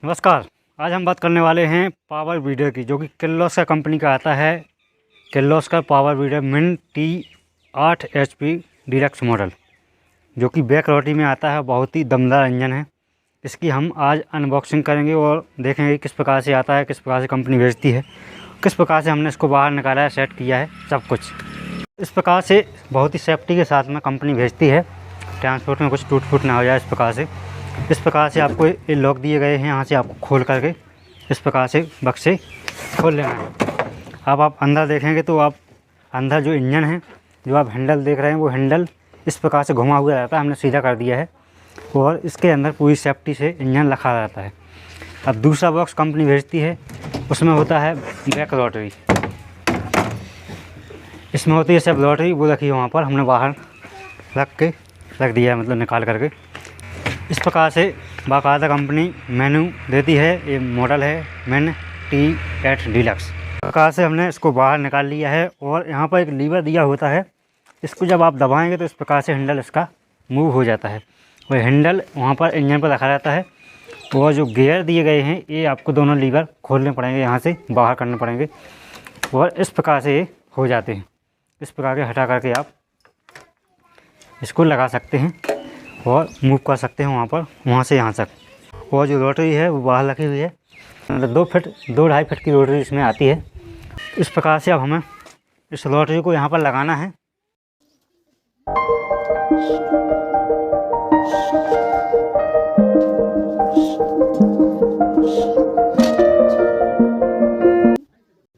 नमस्कार। आज हम बात करने वाले हैं पावर वीडर की, जो कि किर्लोस्कर कंपनी का आता है। किर्लोस्कर पावर वीडर मिन T8 HP डीलक्स मॉडल, जो कि बैक रोटरी में आता है। बहुत ही दमदार इंजन है। इसकी हम आज अनबॉक्सिंग करेंगे और देखेंगे किस प्रकार से आता है, किस प्रकार से कंपनी भेजती है, किस प्रकार से हमने इसको बाहर निकाला है, सेट किया है, सब कुछ इस प्रकार से बहुत ही सेफ्टी के साथ में कंपनी भेजती है। ट्रांसपोर्ट में कुछ टूट फूट ना हो जाए, इस प्रकार से आपको ये लॉक दिए गए हैं। यहाँ से आपको खोल करके इस प्रकार से बक्से खोल लेना है। अब आप अंदर देखेंगे तो आप अंदर जो इंजन है, जो आप हैंडल देख रहे हैं, वो हैंडल इस प्रकार से घुमा हुआ रहता है। हमने सीधा कर दिया है और इसके अंदर पूरी सेफ्टी से इंजन रखा रहता है। अब दूसरा बॉक्स कंपनी भेजती है, उसमें होता है बैक रोटरी। इसमें होती है सब रोटरी, वो रखी है वहाँ पर, हमने बाहर रख दिया है, मतलब निकाल करके। इस प्रकार से बाकायदा कंपनी मेनू देती है। ये मॉडल है मिन T8 डीलक्स। इस प्रकार से हमने इसको बाहर निकाल लिया है और यहाँ पर एक लीवर दिया होता है। इसको जब आप दबाएंगे तो इस प्रकार से हैंडल इसका मूव हो जाता है और हैंडल वहाँ पर इंजन पर रखा रहता है। और जो गियर दिए गए हैं, ये आपको दोनों लीवर खोलने पड़ेंगे, यहाँ से बाहर करने पड़ेंगे और इस प्रकार से ये हो जाते हैं। इस प्रकार के हटा करके आप इसको लगा सकते हैं और मूव कर सकते हैं वहाँ पर, वहाँ से यहाँ तक। और जो रोटरी है वो बाहर रखी हुई है, मतलब 2 फीट की रोटरी इसमें आती है। इस प्रकार से अब हमें इस रोटरी को यहाँ पर लगाना है।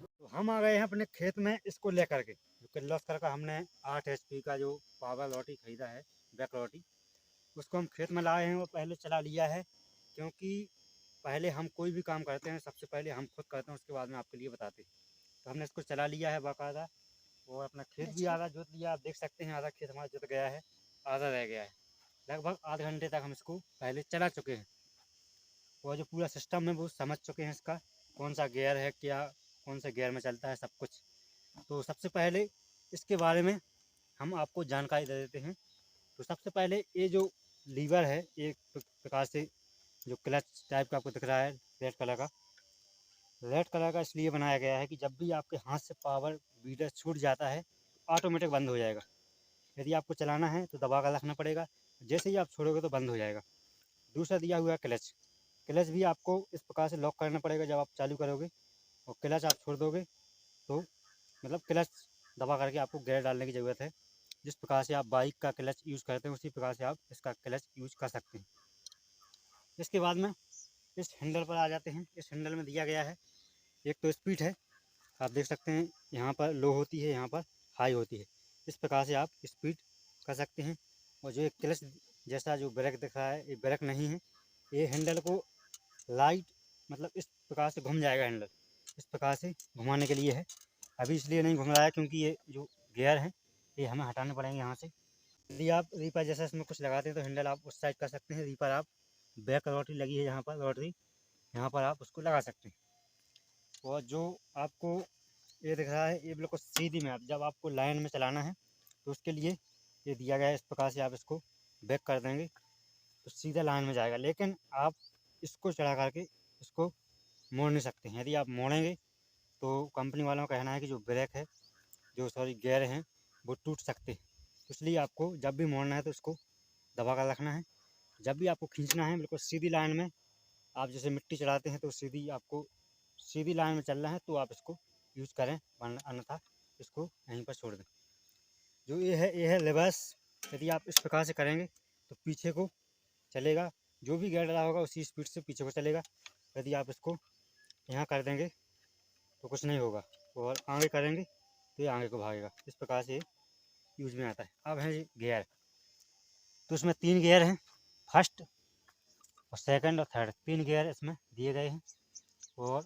तो हम आ गए हैं अपने खेत में इसको लेकर के। जो किर्लोस्कर का हमने 8 HP का जो पावर रोटरी खरीदा है, बैक रोटरी, उसको हम खेत में लाए हैं और पहले चला लिया है। क्योंकि पहले हम कोई भी काम करते हैं, सबसे पहले हम खुद करते हैं, उसके बाद में आपके लिए बताते हैं। तो हमने इसको चला लिया है बाकायदा और अपना खेत भी आधा जोत लिया। आप देख सकते हैं आधा खेत हमारा जुत गया है, आधा रह गया है। लगभग आधे घंटे तक हम इसको पहले चला चुके हैं और जो पूरा सिस्टम है वो समझ चुके हैं। इसका कौन सा गियर है, क्या कौन से गियर में चलता है, सब कुछ। तो सबसे पहले इसके बारे में हम आपको जानकारी दे देते हैं। तो सबसे पहले ये जो लीवर है, एक प्रकार से जो क्लच टाइप का आपको दिख रहा है रेड कलर का इसलिए बनाया गया है कि जब भी आपके हाथ से पावर वीडर छूट जाता है तो ऑटोमेटिक बंद हो जाएगा। यदि आपको चलाना है तो दबा कर रखना पड़ेगा, जैसे ही आप छोड़ोगे तो बंद हो जाएगा। दूसरा दिया हुआ है क्लच। क्लच भी आपको इस प्रकार से लॉक करना पड़ेगा जब आप चालू करोगे, और क्लच आप छोड़ दोगे तो मतलब क्लच दबा करके आपको गियर डालने की ज़रूरत है। जिस प्रकार से आप बाइक का क्लच यूज़ करते हैं, उसी प्रकार से आप इसका क्लच यूज़ कर सकते हैं। इसके बाद में इस हैंडल पर आ जाते हैं। इस हैंडल में दिया गया है एक तो स्पीड है, आप देख सकते हैं यहाँ पर लो होती है, यहाँ पर हाई होती है। इस प्रकार से आप स्पीड कर सकते हैं। और जो एक क्लच जैसा जो ब्रेक दिख रहा है, ये ब्रेक नहीं है, ये हैंडल को लाइट मतलब इस प्रकार से घूम जाएगा। हैंडल इस प्रकार से घुमाने के लिए है। अभी इसलिए नहीं घूम रहा है क्योंकि ये जो गियर है ये हमें हटाने पड़ेंगे यहाँ से। यदि आप रीपर जैसा इसमें कुछ लगाते हैं तो हैंडल आप उस साइड कर सकते हैं। रीपर आप बैक रोटरी लगी है, यहाँ पर रोटरी, यहाँ पर आप उसको लगा सकते हैं। और जो आपको ये दिख रहा है, ये बिल्कुल सीधी में, आप जब आपको लाइन में चलाना है तो उसके लिए ये दिया गया है। इस प्रकार से आप इसको बैक कर देंगे तो सीधा लाइन में जाएगा। लेकिन आप इसको चढ़ा करके इसको मोड़ नहीं सकते हैं। यदि आप मोड़ेंगे तो कंपनी वालों का कहना है कि जो ब्रेक है, जो सॉरी गियर हैं, वो टूट सकते हैं। तो इसलिए आपको जब भी मोड़ना है तो इसको दबा कर रखना है। जब भी आपको खींचना है बिल्कुल सीधी लाइन में, आप जैसे मिट्टी चढ़ाते हैं तो सीधी आपको सीधी लाइन में चलना है तो आप इसको यूज़ करें, वरना अन्यथा इसको यहीं पर छोड़ दें। जो ये है रिवर्स। यदि आप इस प्रकार से करेंगे तो पीछे को चलेगा, जो भी गियर डाला होगा उसी स्पीड से पीछे को चलेगा। यदि आप इसको यहाँ कर देंगे तो कुछ नहीं होगा, और आगे करेंगे तो ये आगे को भागेगा। इस प्रकार से यूज में आता है। अब है गियर, तो इसमें 3 गियर हैं, फर्स्ट और सेकंड और थर्ड, 3 गियर इसमें दिए गए हैं। और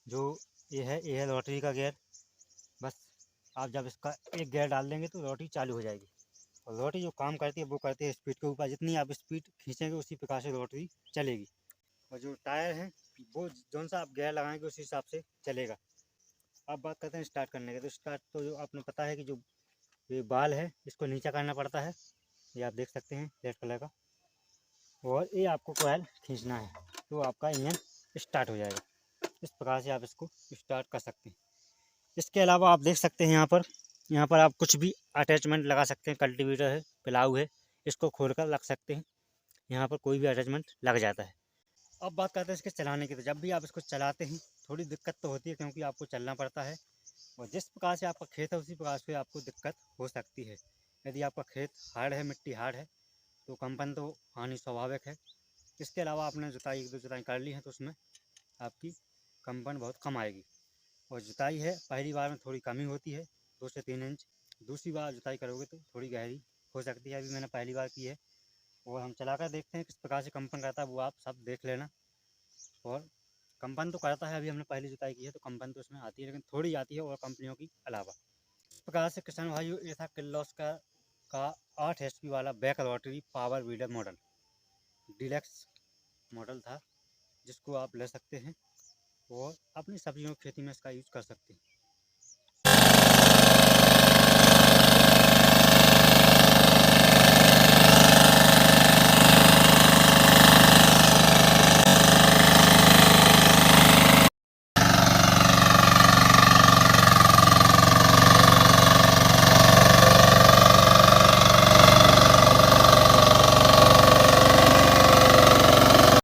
जो ये है रोटरी का गियर। बस आप जब इसका एक गियर डाल देंगे तो रोटरी चालू हो जाएगी। और रोटरी जो काम करती है वो करती है स्पीड के ऊपर, जितनी आप स्पीड खींचेंगे उसी प्रकार से रोटरी चलेगी। और जो टायर है वो जौन सा आप गियर लगाएंगे उसी हिसाब से चलेगा। अब बात करते हैं स्टार्ट करने के। तो स्टार्ट तो जो आपने पता है कि जो ये बाल है इसको नीचा करना पड़ता है, ये आप देख सकते हैं रेड कलर का। और ये आपको कोयल खींचना है। तो आपका इंजन स्टार्ट हो जाएगा। इस प्रकार से आप इसको स्टार्ट कर सकते हैं। इसके अलावा आप देख सकते हैं यहाँ पर आप कुछ भी अटैचमेंट लगा सकते हैं। कल्टीवेटर है, प्लाऊ है, इसको खोल कर रख सकते हैं। यहाँ पर कोई भी अटैचमेंट लग जाता है। अब बात करते हैं इसके चलाने की। तो जब भी आप इसको चलाते हैं थोड़ी दिक्कत तो होती है, क्योंकि आपको चलना पड़ता है और जिस प्रकार से आपका खेत है उसी प्रकार से आपको दिक्कत हो सकती है। यदि आपका खेत हार्ड है, मिट्टी हार्ड है, तो कंपन तो आनी स्वाभाविक है। इसके अलावा आपने जुताई 1-2 जुताई कर ली है तो उसमें आपकी कंपन बहुत कम आएगी। और जुताई है पहली बार में थोड़ी कमी होती है 2 से 3 इंच, दूसरी बार जुताई करोगे तो थोड़ी गहरी हो सकती है। अभी मैंने पहली बार की है और हम चला कर देखते हैं किस प्रकार से कंपन करता है, वो आप सब देख लेना। और कंपन तो करता है, अभी हमने पहली जुताई की है तो कंपन तो इसमें आती है, लेकिन थोड़ी आती है और कंपनियों की अलावा। इस प्रकार से किसान भाइयों, ये था किर्लोस्कर का 8 HP वाला back rotary power weeder model, deluxe model था, जिसको आप ले सकते हैं और अपनी सब्जियों की खेती में इसका यूज़ कर सकते हैं।